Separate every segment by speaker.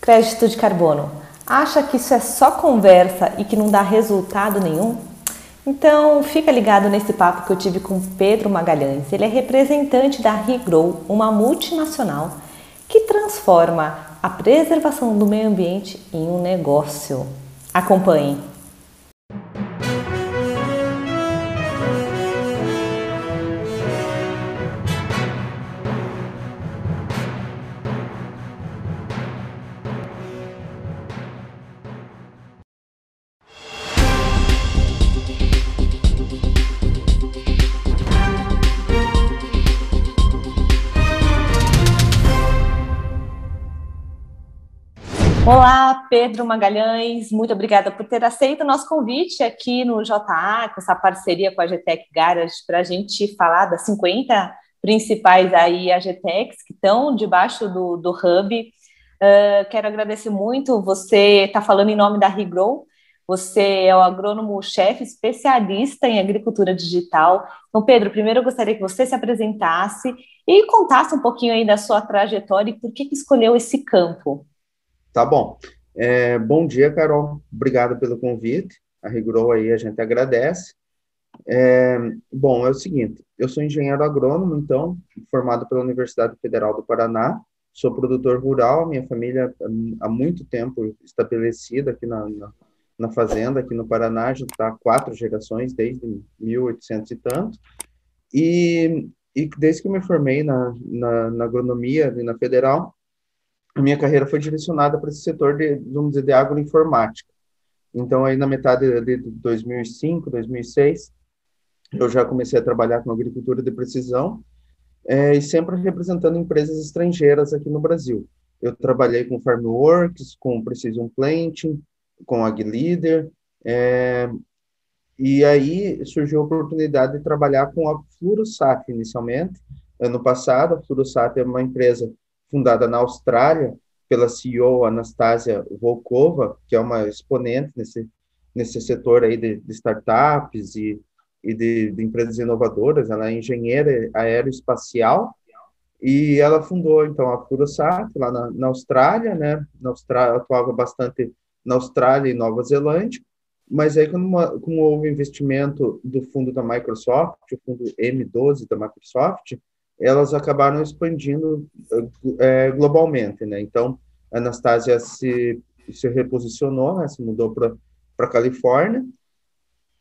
Speaker 1: Crédito de carbono. Acha que isso é só conversa e que não dá resultado nenhum? Então, fica ligado nesse papo que eu tive com Pedro Magalhães. Ele é representante da ReGrow, uma multinacional que transforma a preservação do meio ambiente em um negócio. Acompanhe. Olá, Pedro Magalhães, muito obrigada por ter aceito o nosso convite aqui no JA, com essa parceria com a GTEC Garage, para a gente falar das 50 principais aí AGTECs que estão debaixo do Hub. Quero agradecer muito, você está falando em nome da ReGrow, você é o agrônomo-chefe especialista em agricultura digital. Então, Pedro, primeiro eu gostaria que você se apresentasse e contasse um pouquinho aí da sua trajetória e por que escolheu esse campo.
Speaker 2: Tá bom. Bom dia, Carol. Obrigado pelo convite. A ReGrow aí a gente agradece. Bom, é o seguinte, eu sou engenheiro agrônomo, então, formado pela Universidade Federal do Paraná, sou produtor rural, minha família há muito tempo estabelecida aqui na fazenda, aqui no Paraná, a gente está há 4 gerações, desde 1800 e tanto, e desde que eu me formei na agronomia ali na Federal, a minha carreira foi direcionada para esse setor vamos dizer, de agroinformática. Então, aí na metade de 2005, 2006, eu já comecei a trabalhar com agricultura de precisão, e sempre representando empresas estrangeiras aqui no Brasil. Eu trabalhei com Farmworks, com Precision Planting, com AgLeader, e aí surgiu a oportunidade de trabalhar com a Fluorosat inicialmente. Ano passado, a Fluorosat é uma empresa fundada na Austrália pela CEO Anastasia Volkova, que é uma exponente nesse setor aí de startups e de empresas inovadoras. Ela é engenheira aeroespacial e ela fundou, então, a Fluorosat lá na Austrália, né? Na Austrália, atuava bastante na Austrália e Nova Zelândia, mas aí, como houve investimento do fundo da Microsoft, o fundo M12 da Microsoft, elas acabaram expandindo globalmente, né? Então, a Anastasia se reposicionou, né? Se mudou para a Califórnia,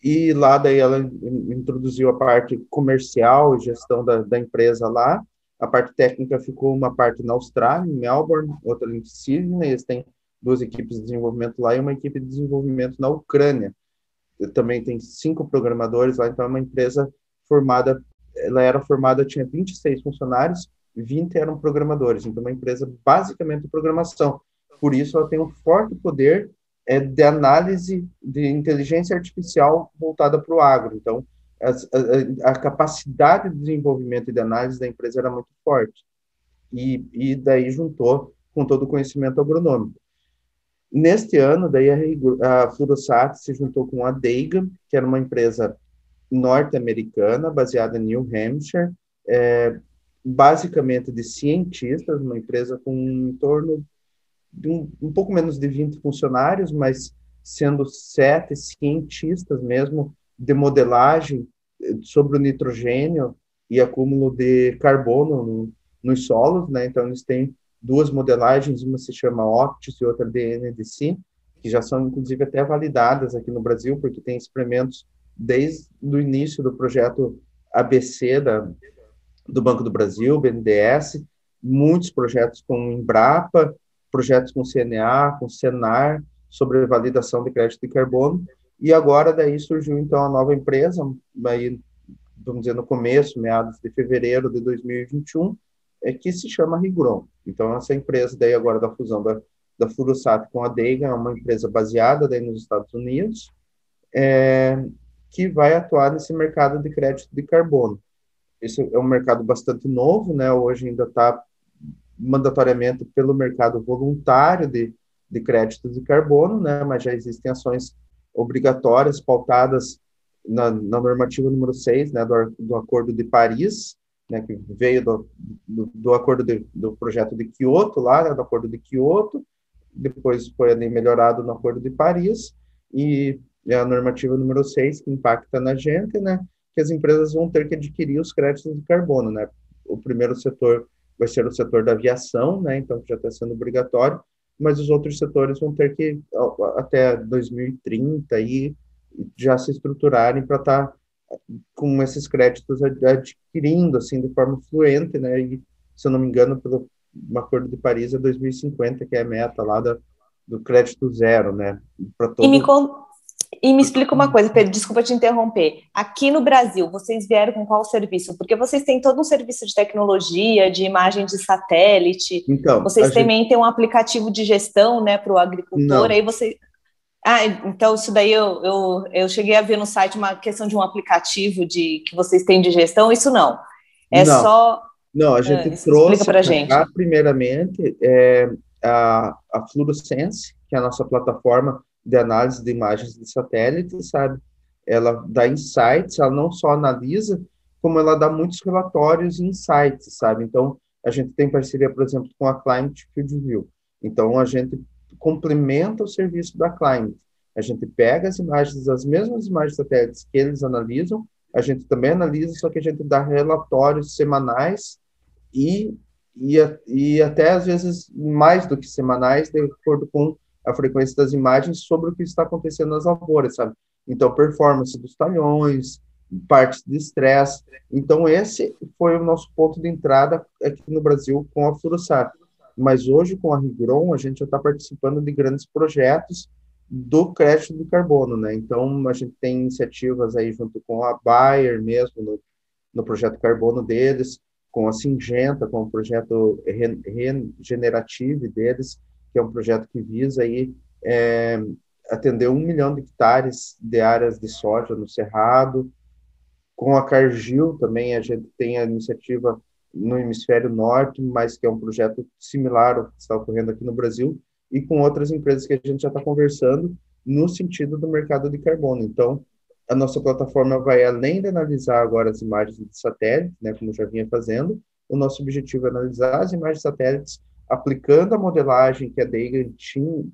Speaker 2: e lá daí ela introduziu a parte comercial e gestão da empresa lá. A parte técnica ficou uma parte na Austrália, em Melbourne, outra em Sydney. Eles têm 2 equipes de desenvolvimento lá e uma equipe de desenvolvimento na Ucrânia. Também tem 5 programadores lá, então é uma empresa formada, ela era formada, tinha 26 funcionários, 20 eram programadores, então uma empresa basicamente de programação. Por isso ela tem um forte poder de análise de inteligência artificial voltada para o agro. Então, a capacidade de desenvolvimento e de análise da empresa era muito forte. E daí juntou com todo o conhecimento agronômico. Neste ano, daí a Fluorosat se juntou com a Daiga, que era uma empresa norte-americana, baseada em New Hampshire, basicamente de cientistas, uma empresa com em torno de um pouco menos de 20 funcionários, mas sendo 7 cientistas mesmo de modelagem sobre o nitrogênio e acúmulo de carbono nos solos, né? Então, eles têm 2 modelagens, uma se chama OPTIS e outra DNDC, que já são, inclusive, até validadas aqui no Brasil, porque tem experimentos desde o início do projeto ABC do Banco do Brasil, BNDES, muitos projetos com Embrapa, projetos com CNA, com Senar, sobre validação de crédito de carbono, e agora daí surgiu então a nova empresa, aí, vamos dizer, no começo, meados de fevereiro de 2021, que se chama ReGrow. Então, essa empresa daí agora da fusão da Fluorosat com a Daiga é uma empresa baseada daí nos Estados Unidos, que vai atuar nesse mercado de crédito de carbono. Esse é um mercado bastante novo, né? Hoje ainda está mandatoriamente pelo mercado voluntário de créditos de carbono, né? Mas já existem ações obrigatórias pautadas na normativa número 6, né, do Acordo de Paris, né, que veio do acordo do projeto de Kyoto, lá, né, do Acordo de Kyoto, depois foi ali melhorado no Acordo de Paris, e a normativa número 6 que impacta na gente, né, que as empresas vão ter que adquirir os créditos de carbono, né. O primeiro setor vai ser o setor da aviação, né, então já está sendo obrigatório, mas os outros setores vão ter que, até 2030, aí, já se estruturarem para estar com esses créditos adquirindo, assim, de forma fluente, né, e, se eu não me engano, pelo Acordo de Paris é 2050, que é a meta lá do crédito zero, né, para
Speaker 1: E me,
Speaker 2: todo...
Speaker 1: con- e me explica uma coisa, Pedro, desculpa te interromper. Aqui no Brasil, vocês vieram com qual serviço? Porque vocês têm todo um serviço de tecnologia, de imagem de satélite,
Speaker 2: Então, a
Speaker 1: vocês
Speaker 2: gente...
Speaker 1: também têm um aplicativo de gestão, né, para o agricultor,
Speaker 2: Não,
Speaker 1: aí você... Ah, então isso daí eu cheguei a ver no site uma questão de um aplicativo que vocês têm de gestão, isso não. É
Speaker 2: não.
Speaker 1: só...
Speaker 2: Não, a gente
Speaker 1: Explica
Speaker 2: trouxe
Speaker 1: para a
Speaker 2: para cá,
Speaker 1: gente.
Speaker 2: primeiramente, a Fluorescence, que é a nossa plataforma de análise de imagens de satélite, sabe? Ela dá insights, ela não só analisa, como ela dá muitos relatórios e insights, sabe? Então, a gente tem parceria, por exemplo, com a Climate Field View. Então, a gente complementa o serviço da Climate. A gente pega as mesmas imagens de satélites que eles analisam, a gente também analisa, só que a gente dá relatórios semanais e, e até às vezes mais do que semanais, de acordo com a frequência das imagens, sobre o que está acontecendo nas lavouras, sabe? Então, performance dos talhões, partes de estresse. Então, esse foi o nosso ponto de entrada aqui no Brasil com a Furosat. Mas hoje, com a Rigron, a gente já está participando de grandes projetos do crédito de carbono, né? Então, a gente tem iniciativas aí junto com a Bayer mesmo, no projeto carbono deles, com a Singenta, com o projeto Regenerative deles, que é um projeto que visa aí, atender 1 milhão de hectares de áreas de soja no Cerrado. Com a Cargill também a gente tem a iniciativa no hemisfério norte, mas que é um projeto similar ao que está ocorrendo aqui no Brasil, e com outras empresas que a gente já está conversando no sentido do mercado de carbono. Então, a nossa plataforma vai além de analisar agora as imagens de satélite, né, como já vinha fazendo, o nosso objetivo é analisar as imagens de satélites aplicando a modelagem que a Daigen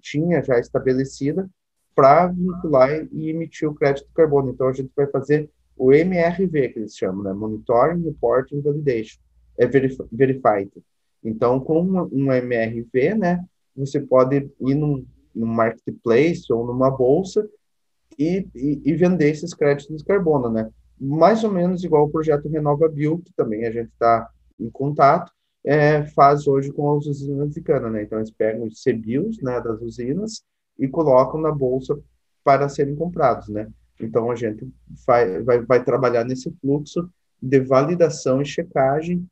Speaker 2: tinha já estabelecida para vincular e emitir o crédito de carbono. Então, a gente vai fazer o MRV, que eles chamam, né? Monitoring, Reporting, Validation, Verified. Então, com um MRV, né, você pode ir num marketplace ou numa bolsa e vender esses créditos de carbono, né? Mais ou menos igual o projeto RenovaBio, que também a gente está em contato, faz hoje com as usinas de cana, né? Então, eles pegam os CBIOs, né, das usinas e colocam na bolsa para serem comprados, né? Então, a gente vai trabalhar nesse fluxo de validação e checagem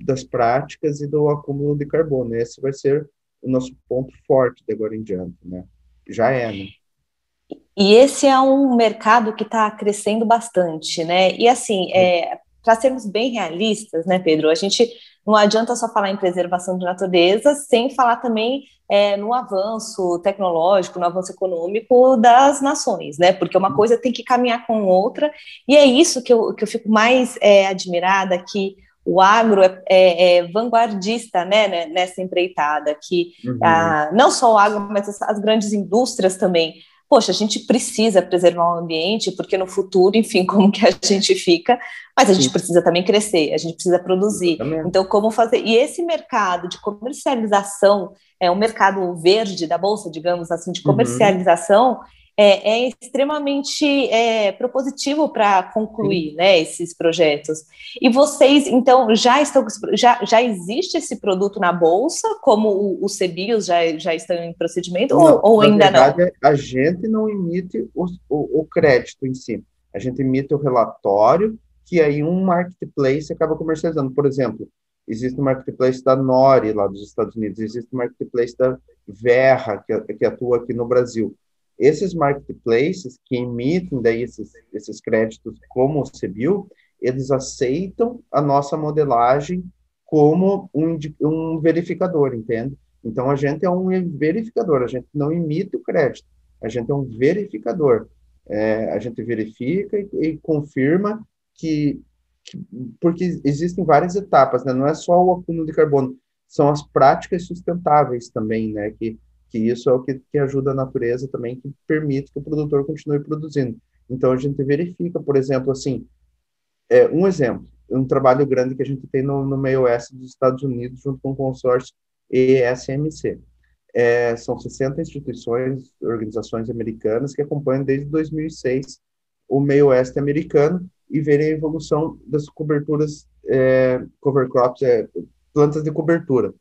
Speaker 2: das práticas e do acúmulo de carbono. Esse vai ser o nosso ponto forte de agora em diante, né? Já né?
Speaker 1: E esse é um mercado que está crescendo bastante, né? E assim, para sermos bem realistas, né, Pedro, a gente não adianta só falar em preservação de natureza sem falar também no avanço tecnológico, no avanço econômico das nações, né? Porque uma coisa tem que caminhar com outra, e é isso que eu fico mais admirada, que o agro é vanguardista, né, nessa empreitada, que não só o agro, mas as grandes indústrias também. Poxa, a gente precisa preservar o ambiente, porque no futuro, enfim, como que a gente fica, mas a gente precisa também crescer, a gente precisa produzir. Então, como fazer? E esse mercado de comercialização, um mercado verde da Bolsa, digamos assim, de comercialização, é extremamente propositivo para concluir, né, esses projetos. E vocês, então, já existe esse produto na Bolsa, como os CBIOS já estão em procedimento,
Speaker 2: não,
Speaker 1: ou ainda
Speaker 2: verdade,
Speaker 1: não?
Speaker 2: a gente não emite o crédito em si. A gente emite o relatório, que aí um marketplace acaba comercializando. Por exemplo, existe o marketplace da Nori, lá dos Estados Unidos, existe o marketplace da Verra, que atua aqui no Brasil. Esses marketplaces que emitem daí esses créditos como o CBIO, eles aceitam a nossa modelagem como um verificador, entende? Então, a gente é um verificador, a gente não emite o crédito, a gente é um verificador. A gente verifica e confirma que, porque existem várias etapas, né? Não é só o acúmulo de carbono. são as práticas sustentáveis também, né? Que isso é o que ajuda a natureza também, que permite que o produtor continue produzindo. Então, a gente verifica, por exemplo, assim, um exemplo, um trabalho grande que a gente tem no meio oeste dos Estados Unidos, junto com o consórcio ESMC. São 60 instituições, organizações americanas que acompanham desde 2006 o meio oeste americano e verem a evolução das coberturas, cover crops, plantas de cobertura.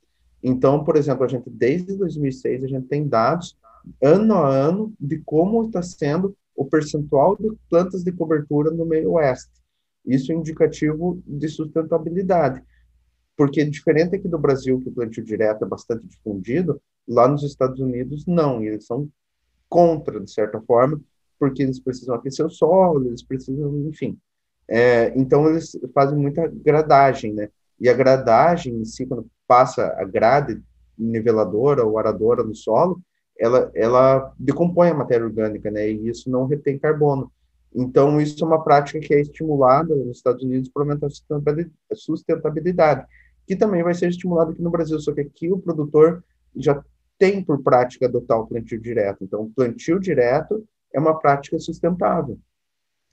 Speaker 2: Então, por exemplo, a gente, desde 2006, a gente tem dados, ano a ano, de como está sendo o percentual de plantas de cobertura no meio oeste. Isso é indicativo de sustentabilidade, porque diferente aqui do Brasil, que o plantio direto é bastante difundido, lá nos Estados Unidos, não, e eles são contra, de certa forma, porque eles precisam aquecer o solo, eles precisam, enfim. Então, eles fazem muita gradagem, né? E a gradagem em si, quando passa a grade niveladora ou aradora no solo, ela decompõe a matéria orgânica, né? E isso não retém carbono. Então, isso é uma prática que é estimulada nos Estados Unidos para aumentar a sustentabilidade, que também vai ser estimulada aqui no Brasil, só que aqui o produtor já tem por prática adotar o plantio direto. Então, o plantio direto é uma prática sustentável.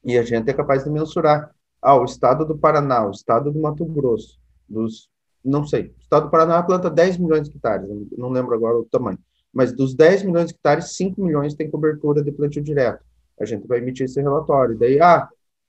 Speaker 2: E a gente é capaz de mensurar. O estado do Paraná, o estado do Mato Grosso, não sei, o estado do Paraná planta 10 milhões de hectares, não lembro agora o tamanho, mas dos 10 milhões de hectares, 5 milhões tem cobertura de plantio direto. A gente vai emitir esse relatório. Daí,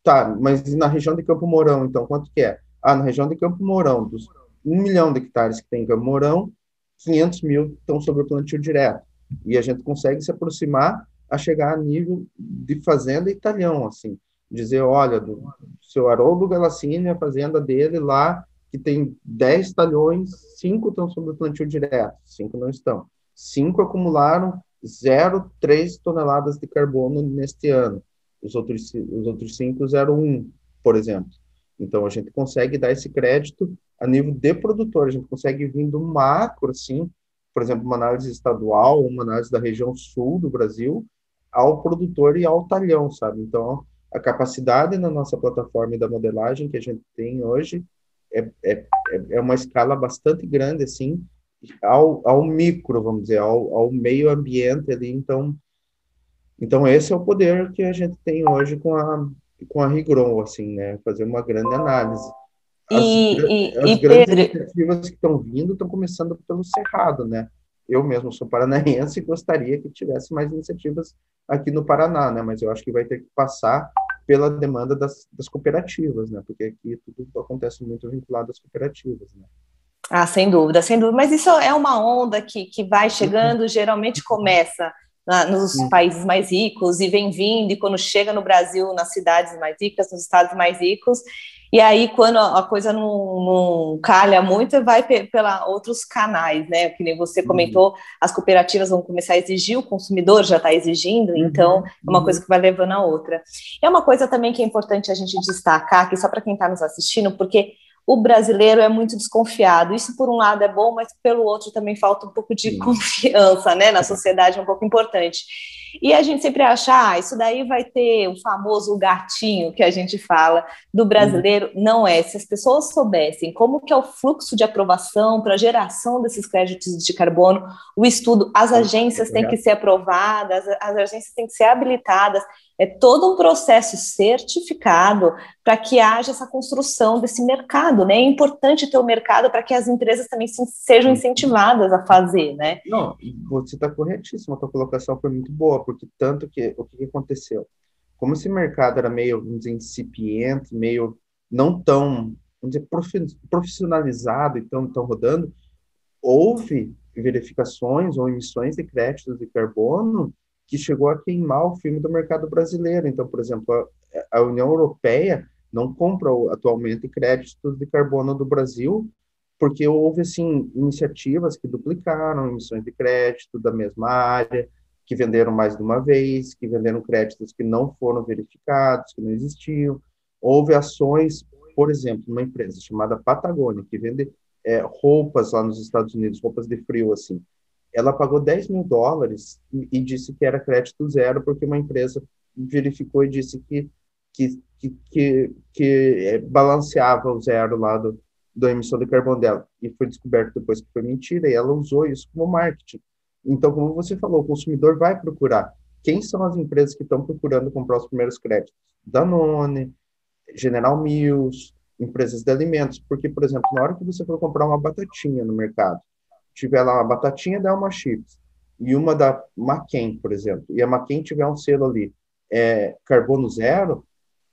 Speaker 2: tá, mas na região de Campo Mourão, então, quanto que é? Na região de Campo Mourão, dos 1 milhão de hectares que tem em Campo Mourão, 500 mil estão sobre o plantio direto. E a gente consegue se aproximar a chegar a nível de fazenda e talhão, assim. Dizer, olha, do seu Haroldo Galassini, a fazenda dele lá, que tem 10 talhões, 5 estão sobre o plantio direto, 5 não estão. 5 acumularam 0,3 toneladas de carbono neste ano. Os outros 5, 0,1, por exemplo. Então, a gente consegue dar esse crédito a nível de produtor. A gente consegue vir do macro, assim, por exemplo, uma análise estadual, uma análise da região sul do Brasil, ao produtor e ao talhão, sabe? Então, a capacidade na nossa plataforma e da modelagem que a gente tem hoje é uma escala bastante grande, assim, ao micro, vamos dizer, ao meio ambiente ali. Então esse é o poder que a gente tem hoje com a Rigron, assim, né? Fazer uma grande análise. As grandes
Speaker 1: Pedro,
Speaker 2: iniciativas que estão vindo estão começando pelo Cerrado, né? Eu mesmo sou paranaense e gostaria que tivesse mais iniciativas aqui no Paraná, né? Mas eu acho que vai ter que passar pela demanda das cooperativas, né? Porque aqui tudo acontece muito vinculado às cooperativas, né?
Speaker 1: sem dúvida, sem dúvida. Mas isso é uma onda que vai chegando, geralmente começa nos países mais ricos e vem vindo, e quando chega no Brasil, nas cidades mais ricas, nos estados mais ricos, e aí quando a coisa não calha muito, vai pela outros canais, né? Que nem você comentou, as cooperativas vão começar a exigir, o consumidor já está exigindo, então é uma coisa que vai levando a outra. É uma coisa também que é importante a gente destacar, que só para quem está nos assistindo, porque o brasileiro é muito desconfiado. Isso, por um lado, é bom, mas pelo outro também falta um pouco de confiança, né? Na sociedade é um pouco importante. E a gente sempre acha, isso daí vai ter o famoso gatinho que a gente fala do brasileiro. Não é. Se as pessoas soubessem como que é o fluxo de aprovação para a geração desses créditos de carbono, o estudo, as agências têm que ser aprovadas, as agências têm que ser habilitadas, é todo um processo certificado para que haja essa construção desse mercado, né? É importante ter o mercado para que as empresas também sejam incentivadas a fazer, né?
Speaker 2: Não, você está corretíssimo, a tua colocação foi muito boa, porque tanto que, o que aconteceu? Como esse mercado era meio, vamos dizer, incipiente, meio não tão, vamos dizer, profissionalizado e tão rodando, houve verificações ou emissões de créditos de carbono que chegou a queimar o filme do mercado brasileiro. Então, por exemplo, a União Europeia não compra atualmente créditos de carbono do Brasil, porque houve, assim, iniciativas que duplicaram emissões de crédito da mesma área, que venderam mais de uma vez, que venderam créditos que não foram verificados, que não existiam. Houve ações, por exemplo, uma empresa chamada Patagônia, que vende roupas lá nos Estados Unidos, roupas de frio, assim. Ela pagou $10 mil e disse que era crédito zero, porque uma empresa verificou e disse que balanceava o zero lá da emissão de carbono dela. E foi descoberto depois que foi mentira, e ela usou isso como marketing. Então, como você falou, o consumidor vai procurar. Quem são as empresas que estão procurando comprar os primeiros créditos? Danone, General Mills, empresas de alimentos. Porque, por exemplo, na hora que você for comprar uma batatinha no mercado, tiver lá uma batatinha da Elma Chips e uma da McCain, por exemplo, e a McCain tiver um selo ali, carbono zero,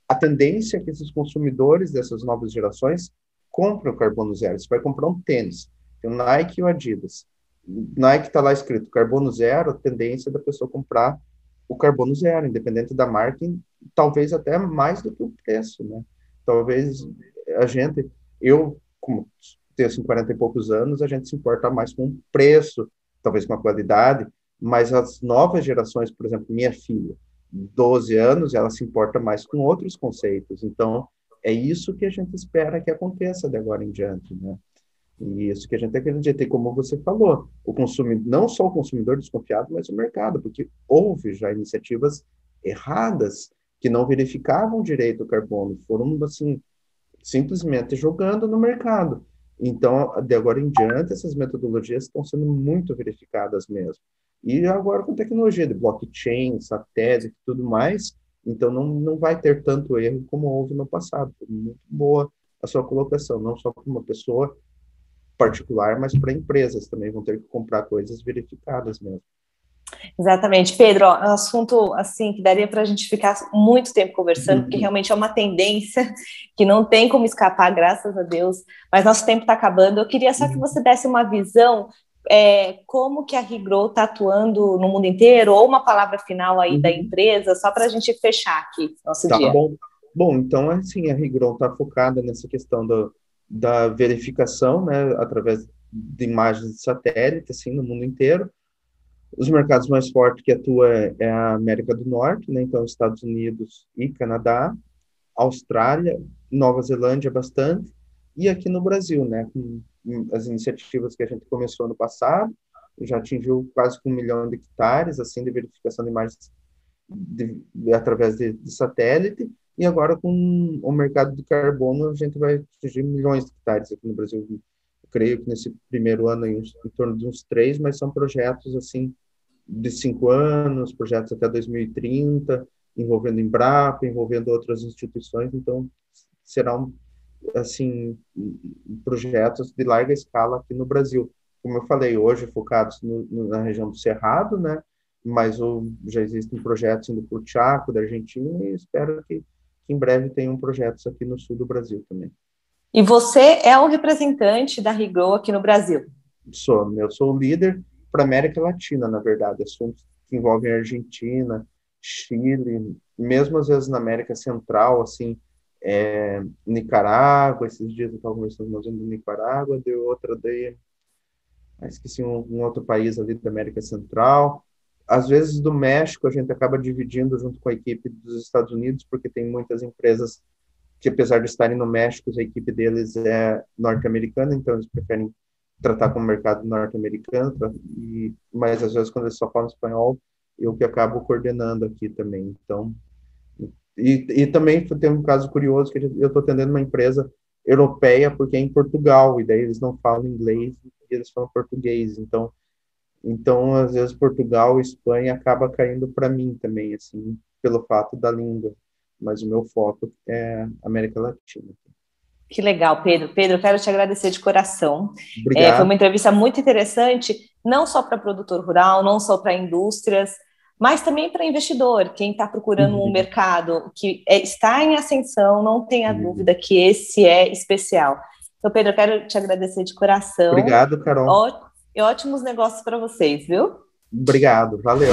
Speaker 2: a tendência é que esses consumidores dessas novas gerações comprem o carbono zero. Você vai comprar um tênis, tem o Nike e o Adidas. Nike está lá escrito carbono zero, a tendência da pessoa comprar o carbono zero, independente da marca, talvez até mais do que o preço, né? Talvez eu, como tenho assim, 40 e poucos anos, a gente se importa mais com o preço, talvez com a qualidade, mas as novas gerações, por exemplo, minha filha, 12 anos, ela se importa mais com outros conceitos. Então, é isso que a gente espera que aconteça de agora em diante, né? E isso que a gente acredita. E como você falou, não só o consumidor desconfiado, mas o mercado, porque houve já iniciativas erradas que não verificavam direito o carbono, foram, assim, simplesmente jogando no mercado. Então, de agora em diante, essas metodologias estão sendo muito verificadas mesmo. E agora com tecnologia de blockchain, satélite e tudo mais, então não vai ter tanto erro como houve no passado. Foi muito boa a sua colocação, não só para uma pessoa particular, mas para empresas também vão ter que comprar coisas verificadas mesmo.
Speaker 1: Exatamente, Pedro, ó, é um assunto assim que daria para a gente ficar muito tempo conversando, porque realmente é uma tendência que não tem como escapar, graças a Deus, mas nosso tempo está acabando. Eu queria só que você desse uma visão, como que a ReGrow está atuando no mundo inteiro, ou uma palavra final aí da empresa, só para a gente fechar aqui nosso dia.
Speaker 2: Bom, então, assim, a ReGrow está focada nessa questão da verificação, né, através de imagens de satélite, assim, no mundo inteiro. Os mercados mais fortes que atua é a América do Norte, né, então Estados Unidos e Canadá, Austrália, Nova Zelândia bastante, e aqui no Brasil, né, com as iniciativas que a gente começou no passado, já atingiu quase 1 milhão de hectares, assim, de verificação de imagens através de satélite, e agora com o mercado de carbono a gente vai atingir milhões de hectares aqui no Brasil. Eu creio que nesse primeiro ano em torno de uns 3, mas são projetos assim de 5 anos, projetos até 2030, envolvendo Embrapa, envolvendo outras instituições, então serão assim projetos de larga escala aqui no Brasil. Como eu falei, hoje focados na região do Cerrado, né? Mas já existem projetos indo para o Chaco, da Argentina, e espero que em breve tenham projetos aqui no sul do Brasil também.
Speaker 1: E você é o representante da ReGrow aqui no Brasil?
Speaker 2: Eu sou o líder para a América Latina, na verdade, assuntos que envolvem Argentina, Chile, mesmo às vezes na América Central, assim, Nicarágua, esses dias eu estava conversando com de Nicarágua, deu outra daí, esqueci um outro país ali da América Central. Às vezes do México a gente acaba dividindo junto com a equipe dos Estados Unidos, porque tem muitas empresas que, apesar de estarem no México, a equipe deles é norte-americana, então eles preferem tratar com o mercado norte-americano, mas às vezes quando eles só falam espanhol, eu que acabo coordenando aqui também. Então, e também tem um caso curioso que eu estou atendendo uma empresa europeia porque é em Portugal, e daí eles não falam inglês, e eles falam português, então, às vezes, Portugal e Espanha acaba caindo para mim também, assim, pelo fato da língua. Mas o meu foco é América Latina.
Speaker 1: Que legal, Pedro. Pedro, eu quero te agradecer de coração.
Speaker 2: Obrigado.
Speaker 1: Foi uma entrevista muito interessante, não só para produtor rural, não só para indústrias, mas também para investidor, quem está procurando um mercado que está em ascensão, não tenha dúvida que esse é especial. Então, Pedro, eu quero te agradecer de coração.
Speaker 2: Obrigado, Carol.
Speaker 1: E ótimos negócios para vocês, viu?
Speaker 2: Obrigado, valeu.